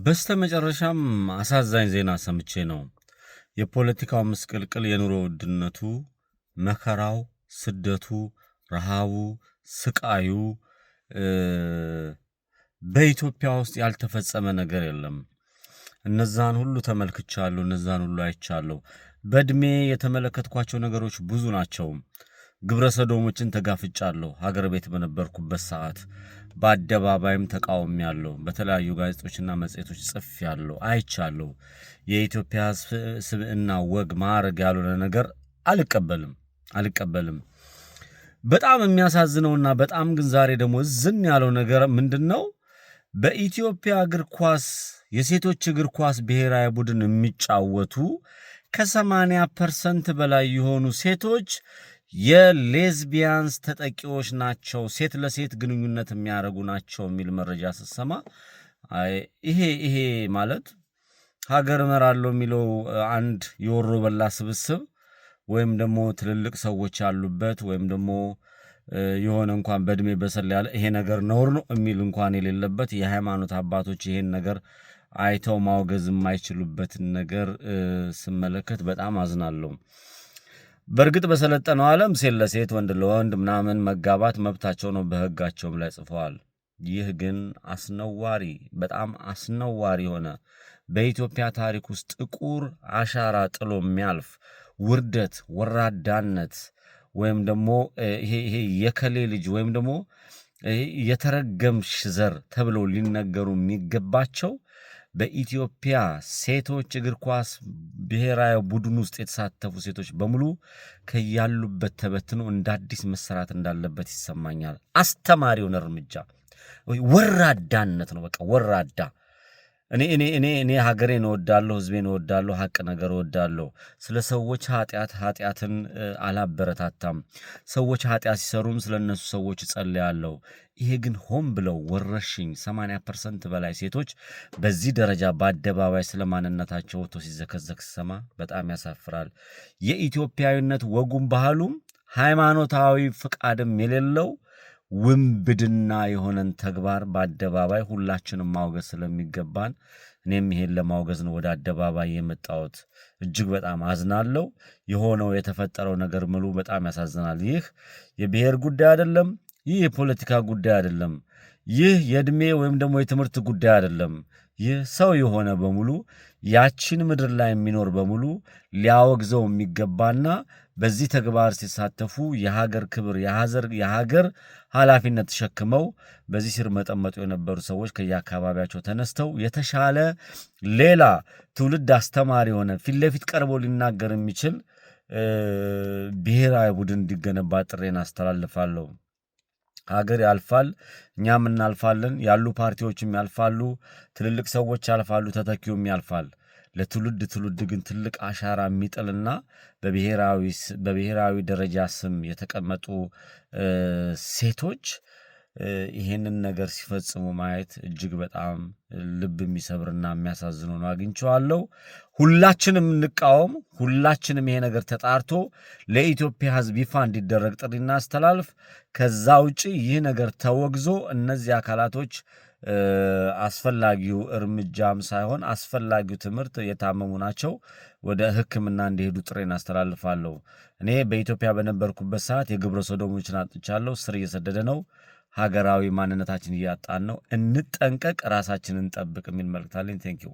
በስተመጨረሻም አሳዛኝ ዜና ሰምቼ ነው። የፖለቲካው ምስቅልቅል፣ የኑሮ ውድነቱ፣ መከራው፣ ስደቱ፣ ረሃቡ፣ ስቃዩ በኢትዮጵያ ውስጥ ያልተፈጸመ ነገር የለም። እነዛን ሁሉ ተመልክቻለሁ፣ እነዛን ሁሉ አይቻለሁ። በእድሜ የተመለከትኳቸው ነገሮች ብዙ ናቸው። ግብረ ሰዶሞችን ተጋፍጫለሁ። ሀገር ቤት በነበርኩበት ሰዓት በአደባባይም ተቃውሜያለሁ። በተለያዩ ጋዜጦችና መጽሔቶች ጽፌያለሁ፣ አይቻለሁ። የኢትዮጵያ ስብዕና፣ ወግ፣ ማዕረግ ያልሆነ ነገር አልቀበልም። በጣም የሚያሳዝነውና በጣም ግን ዛሬ ደግሞ ዝን ያለው ነገር ምንድን ነው? በኢትዮጵያ እግር ኳስ የሴቶች እግር ኳስ ብሔራዊ ቡድን የሚጫወቱ ከ80% በላይ የሆኑ ሴቶች የሌዝቢያንስ ተጠቂዎች ናቸው፣ ሴት ለሴት ግንኙነት የሚያደርጉ ናቸው የሚል መረጃ ስትሰማ ይሄ ማለት ሀገር እመራለሁ የሚለው አንድ የወሮ በላ ስብስብ ወይም ደግሞ ትልልቅ ሰዎች ያሉበት ወይም ደግሞ የሆነ እንኳን በእድሜ በሰል ያለ ይሄ ነገር ነውር ነው የሚል እንኳን የሌለበት የሃይማኖት አባቶች ይሄን ነገር አይተው ማውገዝ የማይችሉበትን ነገር ስመለከት በጣም አዝናለሁ። በእርግጥ በሰለጠነው ዓለም ሴት ለሴት ወንድ ለወንድ ምናምን መጋባት መብታቸው ነው፣ በሕጋቸውም ላይ ጽፈዋል። ይህ ግን አስነዋሪ፣ በጣም አስነዋሪ የሆነ በኢትዮጵያ ታሪክ ውስጥ ጥቁር አሻራ ጥሎ የሚያልፍ ውርደት፣ ወራዳነት ወይም ደግሞ ይሄ የከሌ ልጅ ወይም ደግሞ የተረገምሽ ዘር ተብለው ሊነገሩ የሚገባቸው በኢትዮጵያ ሴቶች እግር ኳስ ብሔራዊ ቡድን ውስጥ የተሳተፉ ሴቶች በሙሉ ከያሉበት ተበትኖ እንደ አዲስ መሰራት እንዳለበት ይሰማኛል። አስተማሪውን እርምጃ ወራዳነት ነው። በቃ ወራዳ። እኔ ሀገሬን እወዳለሁ፣ ሕዝቤን እወዳለሁ፣ ሀቅ ነገር እወዳለሁ። ስለ ሰዎች ኃጢአትን አላበረታታም። ሰዎች ኃጢአት ሲሰሩም ስለ እነሱ ሰዎች እጸልያለሁ። ይሄ ግን ሆን ብለው ወረርሽኝ 80% በላይ ሴቶች በዚህ ደረጃ በአደባባይ ስለ ማንነታቸው ወጥቶ ሲዘከዘክ ሲሰማ በጣም ያሳፍራል። የኢትዮጵያዊነት ወጉም ባህሉም ሃይማኖታዊ ፍቃድም የሌለው ውንብድና የሆነን ተግባር በአደባባይ ሁላችንም ማውገዝ ስለሚገባን እኔም ይሄን ለማውገዝ ነው ወደ አደባባይ የመጣሁት። እጅግ በጣም አዝናለሁ። የሆነው የተፈጠረው ነገር ሙሉ በጣም ያሳዝናል። ይህ የብሔር ጉዳይ አይደለም። ይህ የፖለቲካ ጉዳይ አይደለም። ይህ የዕድሜ ወይም ደግሞ የትምህርት ጉዳይ አይደለም። ይህ ሰው የሆነ በሙሉ ያቺን ምድር ላይ የሚኖር በሙሉ ሊያወግዘው የሚገባና በዚህ ተግባር ሲሳተፉ የሀገር ክብር የሀገር ኃላፊነት ተሸክመው በዚህ ስር መጠመጡ የነበሩ ሰዎች ከየአካባቢያቸው ተነስተው የተሻለ ሌላ ትውልድ አስተማሪ የሆነ ፊት ለፊት ቀርቦ ሊናገር የሚችል ብሔራዊ ቡድን እንዲገነባ ጥሬን አስተላልፋለሁ። ሀገር ያልፋል፣ እኛም እናልፋለን፣ ያሉ ፓርቲዎችም ያልፋሉ፣ ትልልቅ ሰዎች ያልፋሉ፣ ተተኪውም ያልፋል። ለትውልድ ግን ትልቅ አሻራ የሚጥልና በብሔራዊ ደረጃ ስም የተቀመጡ ሴቶች ይሄንን ነገር ሲፈጽሙ ማየት እጅግ በጣም ልብ የሚሰብርና የሚያሳዝን ሆኖ አግኝቼዋለሁ። ሁላችንም እንቃወም። ሁላችንም ይሄ ነገር ተጣርቶ ለኢትዮጵያ ሕዝብ ይፋ እንዲደረግ ጥሪ እናስተላልፍ። ከዛ ውጪ ይህ ነገር ተወግዞ እነዚህ አካላቶች አስፈላጊው እርምጃም ሳይሆን አስፈላጊው ትምህርት የታመሙ ናቸው፣ ወደ ሕክምና እንዲሄዱ ጥሬን አስተላልፋለሁ። እኔ በኢትዮጵያ በነበርኩበት ሰዓት የግብረ ሰዶሞችን አጥቻለሁ። ስር እየሰደደ ነው። ሀገራዊ ማንነታችን እያጣን ነው። እንጠንቀቅ፣ ራሳችንን እንጠብቅ የሚል መልእክት አለኝ። ቴንኪው